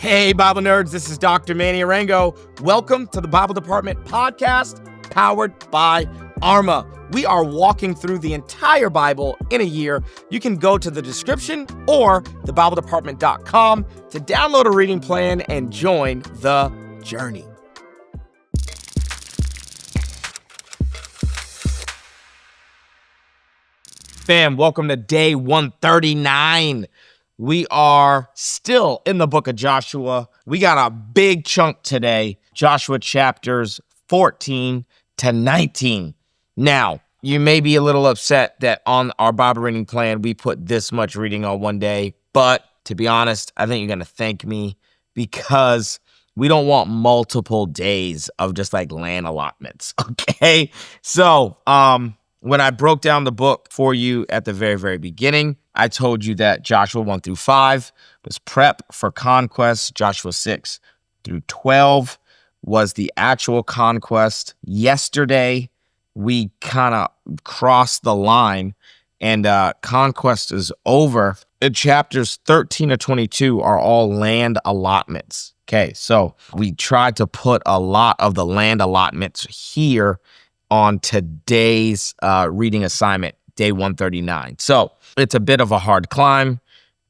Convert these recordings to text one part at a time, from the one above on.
Hey, Bible nerds, this is Dr. Manny Arango. Welcome to the Bible Department podcast, powered by Arma. We are walking through the entire Bible in a year. You can go to the description or thebibledepartment.com to download a reading plan and join the journey. Fam, welcome to day 139. We are still in the book of Joshua. We got a big chunk today, Joshua chapters 14 to 19. Now, you may be a little upset that on our Bible reading plan, we put this much reading on one day. But to be honest, I think you're going to thank me because we don't want multiple days of just like land allotments, okay? So, when I broke down the book for you at the very, very beginning, I told you that Joshua 1 through 5 was prep for conquest. Joshua 6 through 12 was the actual conquest. Yesterday, we kind of crossed the line and conquest is over. Chapters 13 to 22 are all land allotments. Okay, so we tried to put a lot of the land allotments here on today's reading assignment, day 139. So it's a bit of a hard climb.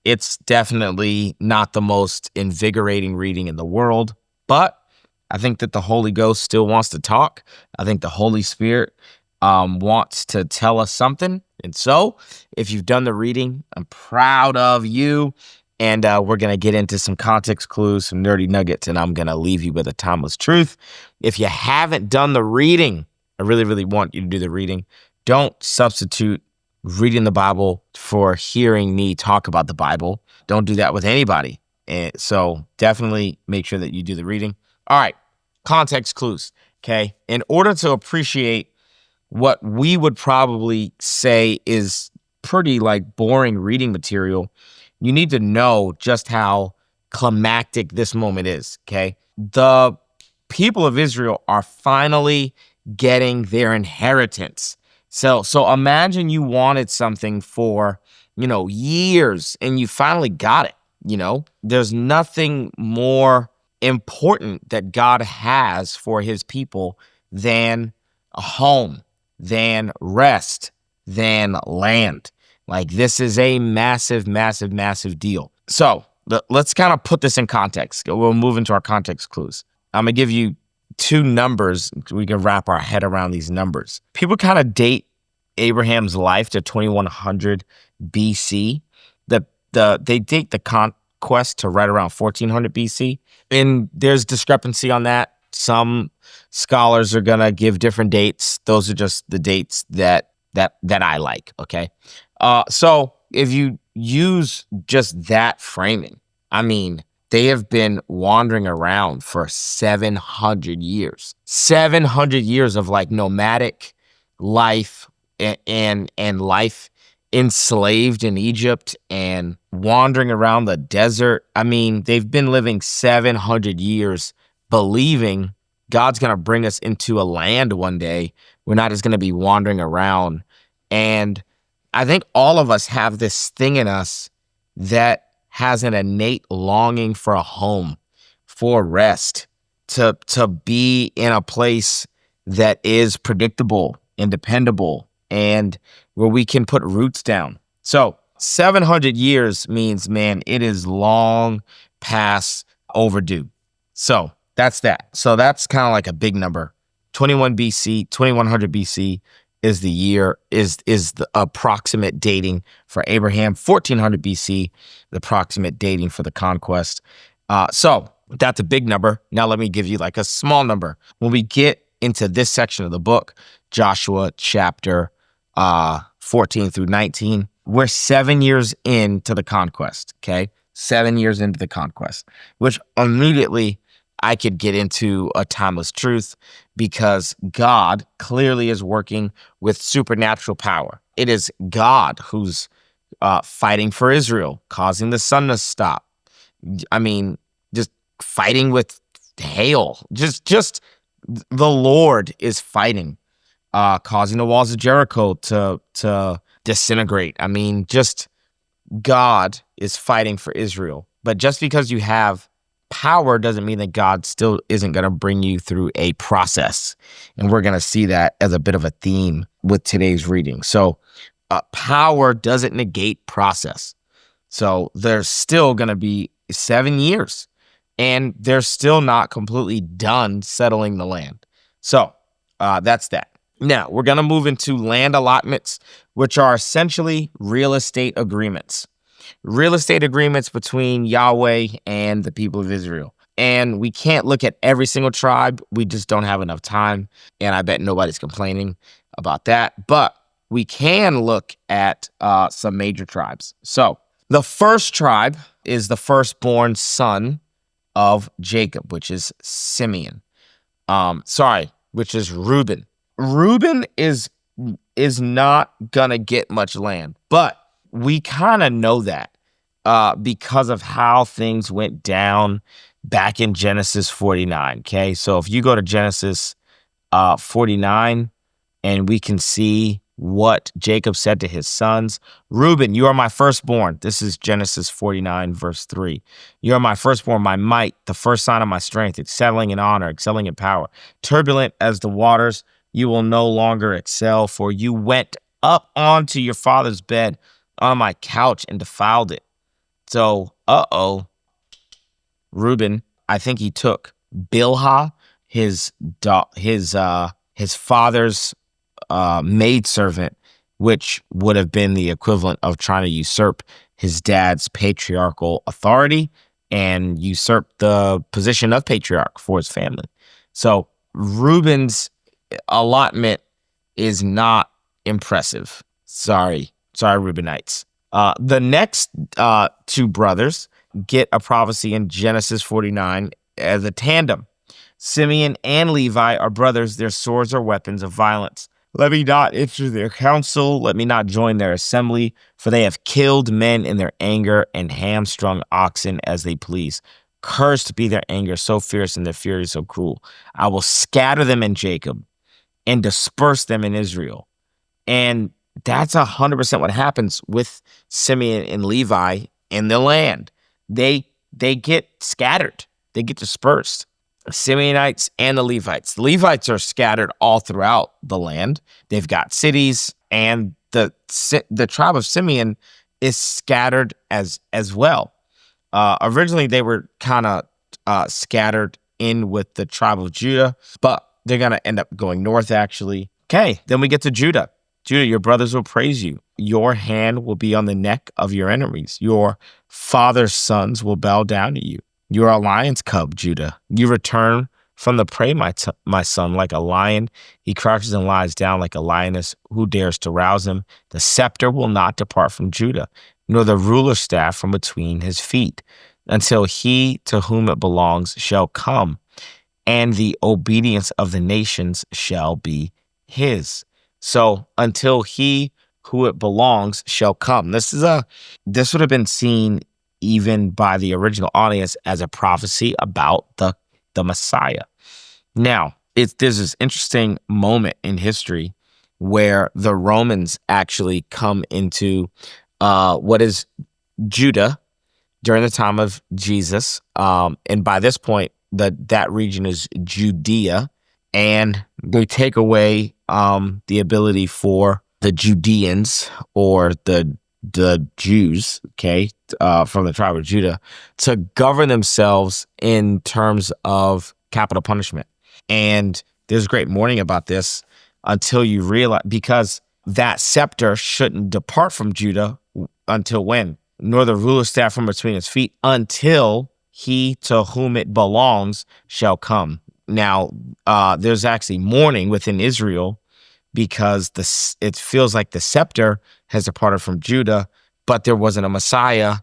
It's definitely not the most invigorating reading in the world, but I think that the Holy Ghost still wants to talk. I think the Holy Spirit wants to tell us something. And so if you've done the reading, I'm proud of you. And we're going to get into some context clues, some nerdy nuggets, and I'm going to leave you with a timeless truth. If you haven't done the reading, I really, really want you to do the reading. Don't substitute reading the Bible for hearing me talk about the Bible. Don't do that with anybody. And so definitely make sure that you do the reading. All right, context clues, okay? In order to appreciate what we would probably say is pretty like boring reading material, you need to know just how climactic this moment is, okay? The people of Israel are finally getting their inheritance. So imagine you wanted something for, years and you finally got it, There's nothing more important that God has for his people than a home, than rest, than land. Like this is a massive, massive, massive deal. So let's kind of put this in context. We'll move into our context clues. I'm going to give you two numbers. We can wrap our head around these numbers. People kind of date Abraham's life to 2100 BC. They date the conquest to right around 1400 BC. And there's discrepancy on that. Some scholars are going to give different dates. Those are just the dates that I like, okay? So if you use just that framing, they have been wandering around for 700 years. 700 years of like nomadic life and life enslaved in Egypt and wandering around the desert. They've been living 700 years believing God's going to bring us into a land one day. We're not just going to be wandering around. And I think all of us have this thing in us that has an innate longing for a home, for rest, to be in a place that is predictable and dependable and where we can put roots down. So 700 years means, man, it is long past overdue. So that's that. So that's kind of like a big number. 2100 BC is the year, is the approximate dating for Abraham. 1400 BC, the approximate dating for the conquest. So that's a big number. Now let me give you like a small number. When we get into this section of the book, Joshua chapter 14 through 19, we're 7 years into the conquest, okay? 7 years into the conquest, which immediately I could get into a timeless truth because God clearly is working with supernatural power. It is God who's fighting for Israel, causing the sun to stop. Just fighting with hail. Just the Lord is fighting, causing the walls of Jericho to disintegrate. Just God is fighting for Israel. But just because you have power doesn't mean that God still isn't going to bring you through a process. And we're going to see that as a bit of a theme with today's reading. So power doesn't negate process. So there's still going to be 7 years, and they're still not completely done settling the land. So that's that. Now, we're going to move into land allotments, which are essentially real estate agreements. Real estate agreements between Yahweh and the people of Israel. And we can't look at every single tribe. We just don't have enough time. And I bet nobody's complaining about that. But we can look at some major tribes. So the first tribe is the firstborn son of Jacob, which is Simeon. Which is Reuben. Reuben is not gonna get much land, but we kind of know that because of how things went down back in Genesis 49. Okay, so if you go to Genesis 49, and we can see what Jacob said to his sons. Reuben, you are my firstborn. This is Genesis 49, verse 3. You are my firstborn, my might, the first sign of my strength, excelling in honor, excelling in power. Turbulent as the waters, you will no longer excel, for you went up onto your father's bed on my couch and defiled it. So, Reuben, I think he took Bilhah, his father's maidservant, which would have been the equivalent of trying to usurp his dad's patriarchal authority and usurp the position of patriarch for his family. So Reuben's allotment is not impressive. Sorry, Reubenites. The next two brothers get a prophecy in Genesis 49 as a tandem. Simeon and Levi are brothers. Their swords are weapons of violence. Let me not enter their council. Let me not join their assembly, for they have killed men in their anger and hamstrung oxen as they please. Cursed be their anger so fierce and their fury so cruel. I will scatter them in Jacob and disperse them in Israel. And that's 100% what happens with Simeon and Levi in the land. They get scattered. They get dispersed. Simeonites and the Levites. The Levites are scattered all throughout the land. They've got cities, and the tribe of Simeon is scattered as well. Originally, they were kind of scattered in with the tribe of Judah, but they're going to end up going north, actually. Okay, then we get to Judah. Judah, your brothers will praise you. Your hand will be on the neck of your enemies. Your father's sons will bow down to you. You are a lion's cub, Judah. You return from the prey, my son, like a lion. He crouches and lies down like a lioness. Who dares to rouse him? The scepter will not depart from Judah, nor the ruler's staff from between his feet, until he to whom it belongs shall come, and the obedience of the nations shall be his. So until he who it belongs shall come. This would have been seen even by the original audience as a prophecy about the Messiah. Now, there's this interesting moment in history where the Romans actually come into what is Judah during the time of Jesus. And by this point, that region is Judea, and they take away the ability for the Judeans or the Jews, from the tribe of Judah, to govern themselves in terms of capital punishment. And there's great mourning about this until you realize, because that scepter shouldn't depart from Judah until when? Nor the ruler's staff from between his feet, until he to whom it belongs shall come. Now, there's actually mourning within Israel because it feels like the scepter has departed from Judah, but there wasn't a Messiah.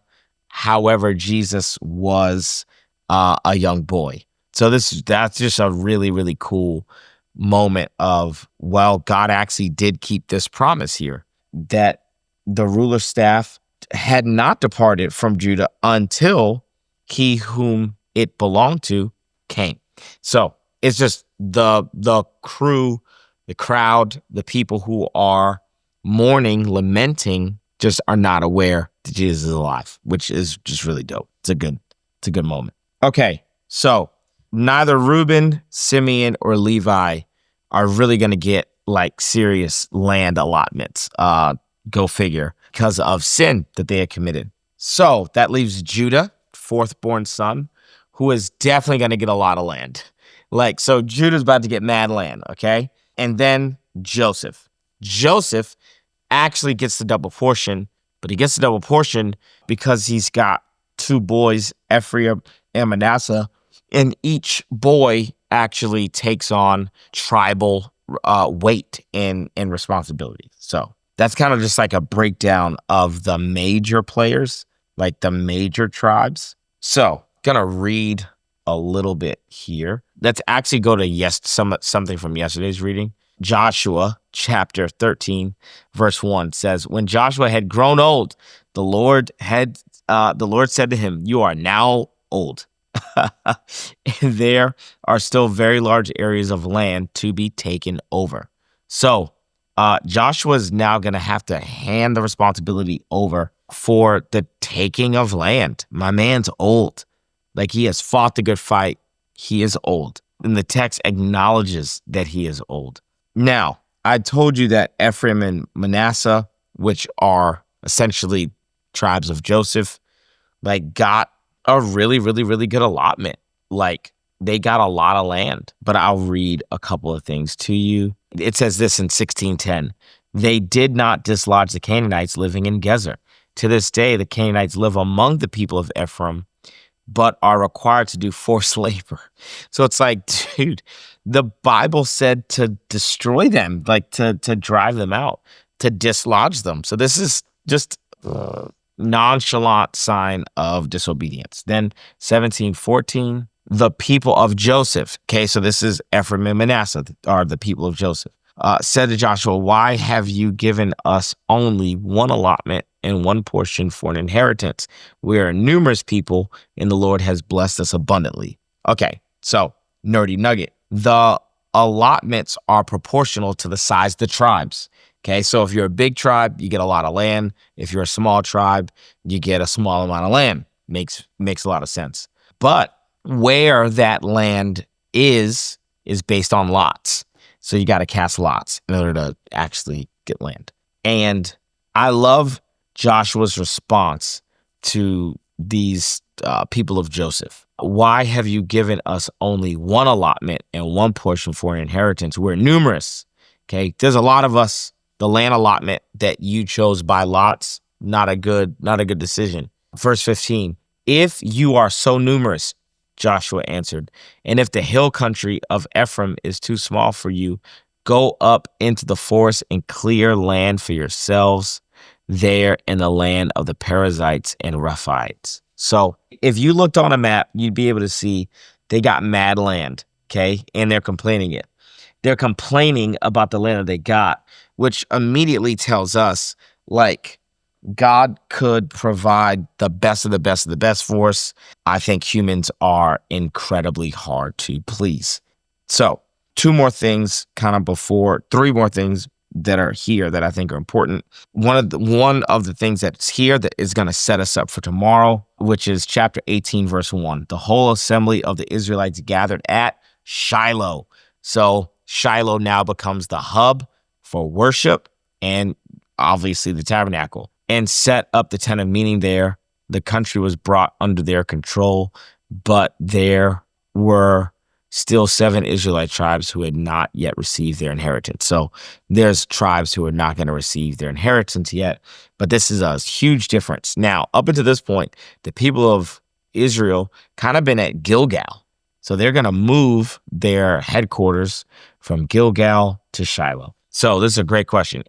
However, Jesus was a young boy. So that's just a really, really cool moment of, well, God actually did keep this promise here, that the ruler's staff had not departed from Judah until he whom it belonged to came. So it's just the crew, the crowd, the people who are mourning, lamenting, just are not aware that Jesus is alive, which is just really dope. It's a good moment. Okay, So neither Reuben, Simeon, or Levi are really going to get like serious land allotments. Go figure, because of sin that they had committed. So that leaves Judah, fourth born son, who is definitely going to get a lot of land. Like, so Judah's about to get mad land, okay? And then Joseph. Joseph actually gets the double portion, but he gets the double portion because he's got two boys, Ephraim and Manasseh, and each boy actually takes on tribal weight and responsibility. So that's kind of just like a breakdown of the major players, like the major tribes. So gonna read a little bit here. Let's actually go to something from yesterday's reading. Joshua chapter 13, verse 1 says, when Joshua had grown old, the Lord said to him, you are now old. And there are still very large areas of land to be taken over. So Joshua is now going to have to hand the responsibility over for the taking of land. My man's old. Like, he has fought the good fight. He is old. And the text acknowledges that he is old. Now, I told you that Ephraim and Manasseh, which are essentially tribes of Joseph, like, got a really, really, really good allotment. Like, they got a lot of land. But I'll read a couple of things to you. It says this in 16:10. They did not dislodge the Canaanites living in Gezer. To this day, the Canaanites live among the people of Ephraim, but are required to do forced labor. So it's like, dude, the Bible said to destroy them, like to drive them out, to dislodge them. So this is just nonchalant sign of disobedience. Then 17:14, the people of Joseph. Okay, so this is Ephraim and Manasseh, are the people of Joseph. Said to Joshua, why have you given us only one allotment and one portion for an inheritance? We are a numerous people, and the Lord has blessed us abundantly. Okay, so nerdy nugget. The allotments are proportional to the size of the tribes. Okay, so if you're a big tribe, you get a lot of land. If you're a small tribe, you get a small amount of land. Makes a lot of sense. But where that land is based on lots. So you got to cast lots in order to actually get land. And I love Joshua's response to these people of Joseph. Why have you given us only one allotment and one portion for an inheritance? We're numerous. Okay, there's a lot of us. The land allotment that you chose by lots, not a good decision. Verse 15, if you are so numerous, Joshua answered, and if the hill country of Ephraim is too small for you, go up into the forest and clear land for yourselves there in the land of the Perizzites and Rephaites. So if you looked on a map, you'd be able to see they got mad land, okay? And they're complaining it. They're complaining about the land that they got, which immediately tells us, like, God could provide the best of the best of the best for us. I think humans are incredibly hard to please. So three more things that are here that I think are important. One of the things that's here that is going to set us up for tomorrow, which is chapter 18, verse 1. The whole assembly of the Israelites gathered at Shiloh. So Shiloh now becomes the hub for worship and obviously the tabernacle, and set up the tent of meeting there. The country was brought under their control, but there were still 7 Israelite tribes who had not yet received their inheritance. So there's tribes who are not going to receive their inheritance yet, but this is a huge difference. Now, up until this point, the people of Israel kind of been at Gilgal. So they're going to move their headquarters from Gilgal to Shiloh. So this is a great question.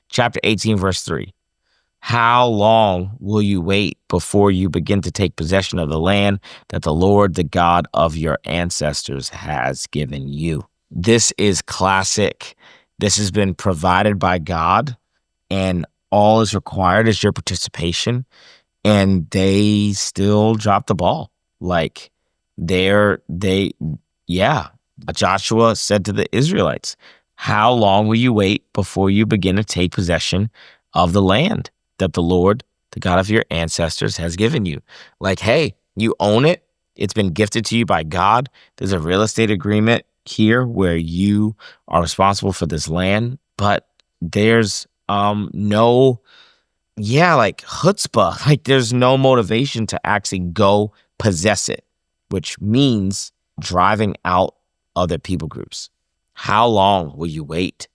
Chapter 18, verse 3. How long will you wait before you begin to take possession of the land that the Lord, the God of your ancestors, has given you? This is classic. This has been provided by God, and all is required is your participation. And they still drop the ball. Like, Joshua said to the Israelites, how long will you wait before you begin to take possession of the land that the Lord, the God of your ancestors, has given you? Like, hey, you own it. It's been gifted to you by God. There's a real estate agreement here where you are responsible for this land, but there's no chutzpah. Like there's no motivation to actually go possess it, which means driving out other people groups. How long will you wait?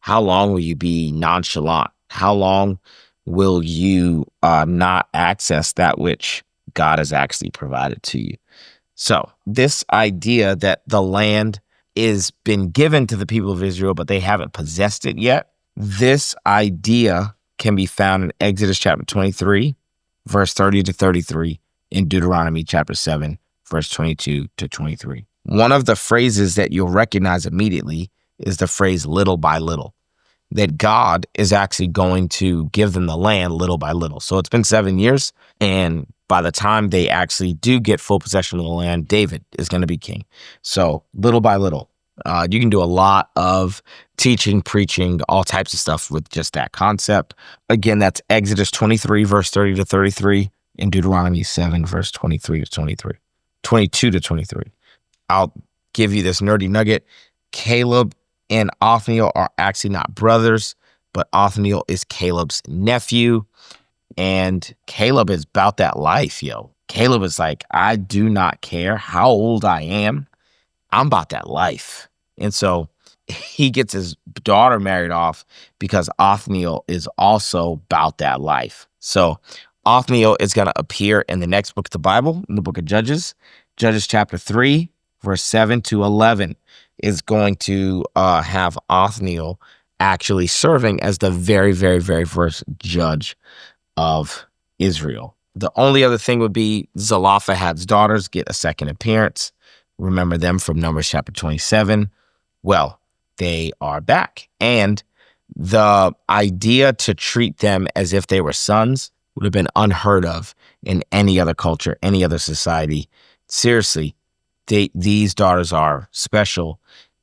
How long will you be nonchalant? How long will you not access that which God has actually provided to you? So this idea that the land is been given to the people of Israel, but they haven't possessed it yet, this idea can be found in Exodus chapter 23, verse 30 to 33, in Deuteronomy chapter 7, verse 22 to 23. One of the phrases that you'll recognize immediately is the phrase little by little, that God is actually going to give them the land little by little. So it's been 7 years, and by the time they actually do get full possession of the land, David is going to be king. So little by little. You can do a lot of teaching, preaching, all types of stuff with just that concept. Again, that's Exodus 23, verse 30 to 33, and Deuteronomy 7, verse 22 to 23. I'll give you this nerdy nugget. Caleb and Othniel are actually not brothers, but Othniel is Caleb's nephew. And Caleb is about that life, yo. Caleb is like, I do not care how old I am. I'm about that life. And so he gets his daughter married off because Othniel is also about that life. So Othniel is going to appear in the next book of the Bible, in the book of Judges. Judges chapter 3, verse 7 to 11 is going to have Othniel actually serving as the very, very, very first judge of Israel. The only other thing would be Zelophehad's daughters get a second appearance. Remember them from Numbers chapter 27. Well, they are back. And the idea to treat them as if they were sons would have been unheard of in any other culture, any other society. Seriously, these daughters are special.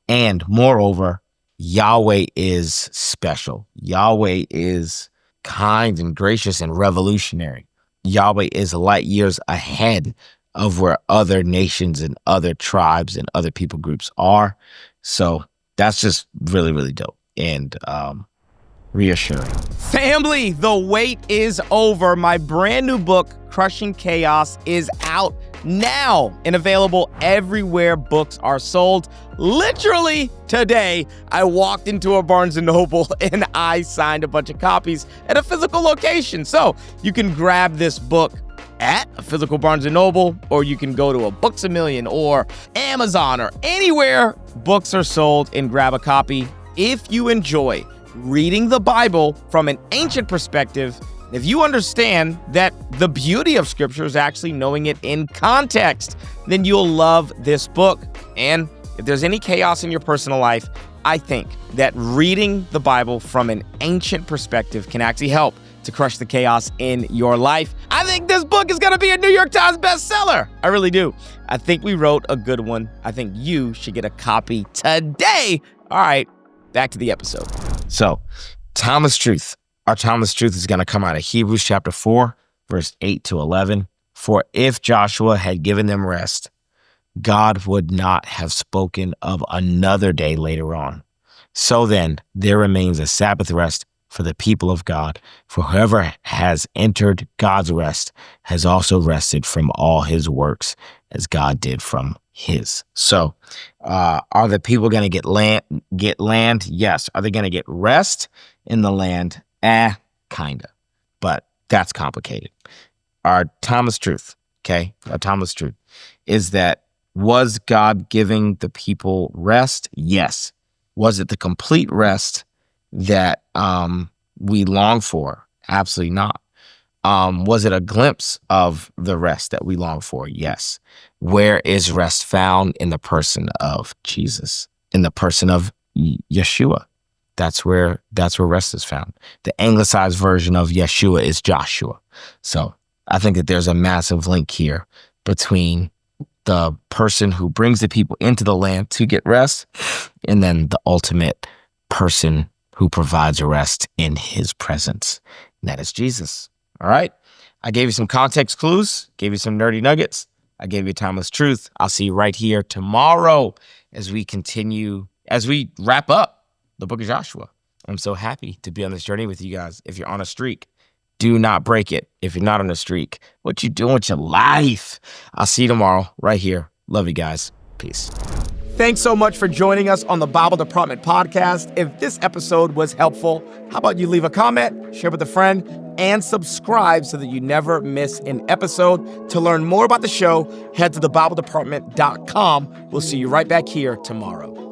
And moreover, Yahweh is special. Yahweh is kind and gracious and revolutionary. Yahweh is light years ahead of where other nations and other tribes and other people groups are. So that's just really, really dope and reassuring. Family, the wait is over. My brand new book, Crushing Chaos, is out now and available everywhere books are sold. Literally today, I walked into a Barnes & Noble and I signed a bunch of copies at a physical location. So you can grab this book at a physical Barnes & Noble, or you can go to a Books A Million or Amazon or anywhere books are sold and grab a copy. If you enjoy reading the Bible from an ancient perspective, if you understand that the beauty of Scripture is actually knowing it in context, then you'll love this book. And if there's any chaos in your personal life, I think that reading the Bible from an ancient perspective can actually help to crush the chaos in your life. I think this book is going to be a New York Times bestseller. I really do. I think we wrote a good one. I think you should get a copy today. All right, back to the episode. So, timeless truth. Our timeless truth is going to come out of Hebrews chapter 4, verse 8 to 11. For if Joshua had given them rest, God would not have spoken of another day later on. So then, there remains a Sabbath rest for the people of God. For whoever has entered God's rest has also rested from all his works as God did from his. So, are the people going to get land? Yes. Are they going to get rest in the land? Kinda. But that's complicated. Our timeless truth, okay? Our timeless truth is that, was God giving the people rest? Yes. Was it the complete rest that we long for? Absolutely not. Was it a glimpse of the rest that we long for? Yes. Where is rest found? In the person of Jesus, in the person of Yeshua. That's where rest is found. The anglicized version of Yeshua is Joshua. So I think that there's a massive link here between the person who brings the people into the land to get rest and then the ultimate person who provides rest in his presence. And that is Jesus. All right. I gave you some context clues, gave you some nerdy nuggets. I gave you timeless truth. I'll see you right here tomorrow as we wrap up the book of Joshua. I'm so happy to be on this journey with you guys. If you're on a streak, do not break it. If you're not on a streak, what you doing with your life? I'll see you tomorrow right here. Love you guys. Peace. Thanks so much for joining us on the Bible Department podcast. If this episode was helpful, how about you leave a comment, share with a friend, and subscribe so that you never miss an episode. To learn more about the show, head to thebibledepartment.com. We'll see you right back here tomorrow.